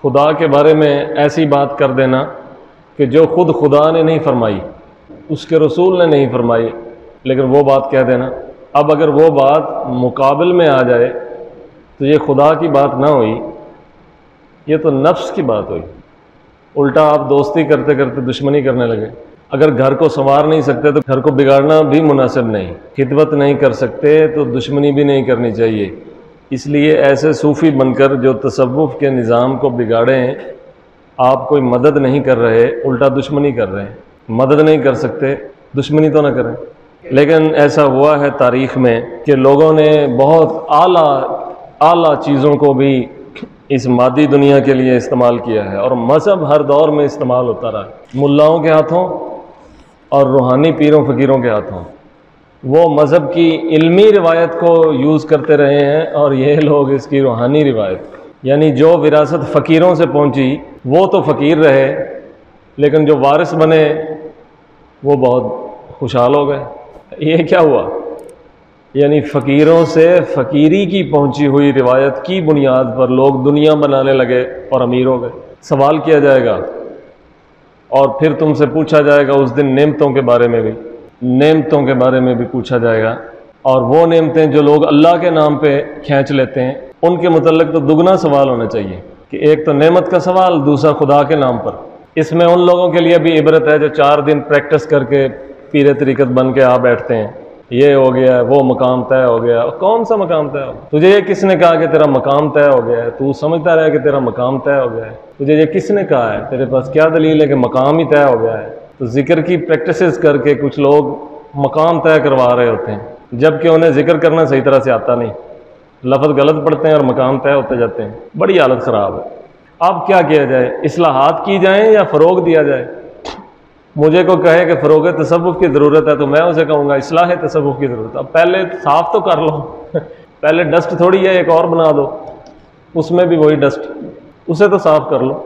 خدا کے بارے میں ایسی بات کر دینا کہ جو خود خدا نے نہیں فرمائی، اس کے رسول نے نہیں فرمائی، لیکن وہ بات کہہ دینا۔ اب اگر وہ بات مقابل میں آ جائے تو یہ خدا کی بات نہ ہوئی، یہ تو نفس کی بات ہوئی۔ الٹا آپ دوستی کرتے کرتے دشمنی کرنے لگے۔ اگر گھر کو سنوار نہیں سکتے تو گھر کو بگاڑنا بھی مناسب نہیں، خدمت نہیں کر سکتے تو دشمنی بھی نہیں کرنی چاہیے۔ اس لیے ایسے صوفی بن کر جو تصوف کے نظام کو بگاڑیں، آپ کوئی مدد نہیں کر رہے، الٹا دشمنی کر رہے ہیں۔ مدد نہیں کر سکتے، دشمنی تو نہ کریں۔ لیکن ایسا ہوا ہے تاریخ میں کہ لوگوں نے بہت اعلیٰ چیزوں کو بھی اس مادی دنیا کے لیے استعمال کیا ہے، اور مذہب ہر دور میں استعمال ہوتا رہا ہے، ملاؤں کے ہاتھوں اور روحانی پیروں فقیروں کے ہاتھوں۔ وہ مذہب کی علمی روایت کو یوز کرتے رہے ہیں، اور یہ لوگ اس کی روحانی روایت، یعنی جو وراثت فقیروں سے پہنچی وہ تو فقیر رہے، لیکن جو وارث بنے وہ بہت خوشحال ہو گئے۔ یہ کیا ہوا؟ یعنی فقیروں سے فقیری کی پہنچی ہوئی روایت کی بنیاد پر لوگ دنیا بنانے لگے اور امیر ہو گئے۔ سوال کیا جائے گا اور پھر تم سے پوچھا جائے گا اس دن نعمتوں کے بارے میں بھی پوچھا جائے گا، اور وہ نعمتیں جو لوگ اللہ کے نام پہ کھینچ لیتے ہیں ان کے متعلق تو دگنا سوال ہونا چاہیے، کہ ایک تو نعمت کا سوال، دوسرا خدا کے نام پر۔ اس میں ان لوگوں کے لیے بھی عبرت ہے جو 4 دن پریکٹس کر کے پیر طریقت بن کے آ بیٹھتے ہیں، یہ ہو گیا، وہ مقام طے ہو گیا۔ کون سا مقام طے ہو؟ تجھے یہ کس نے کہا کہ تیرا مقام طے ہو گیا ہے؟ تو سمجھتا رہا کہ تیرا مقام طے ہو گیا ہے؟ تجھے یہ کس نے کہا ہے؟ تیرے پاس کیا دلیل ہے کہ مقام ہی طے ہو گیا ہے؟ تو ذکر کی پریکٹسز کر کے کچھ لوگ مقام طے کروا رہے ہوتے ہیں، جبکہ انہیں ذکر کرنا صحیح طرح سے آتا نہیں، لفظ غلط پڑھتے ہیں اور مقام طے ہوتے جاتے ہیں۔ بڑی حالت خراب ہے۔ اب کیا کیا جائے؟ اصلاحات کی جائیں یا فروغ دیا جائے؟ مجھے کو کہے کہ فروغ تصوف کی ضرورت ہے تو میں اسے کہوں گا اصلاح تصوف کی ضرورت ہے۔ اب پہلے صاف تو کر لو، پہلے ڈسٹ تھوڑی ہے ایک اور بنا دو، اس میں بھی وہی ڈسٹ، اسے تو صاف کر لو۔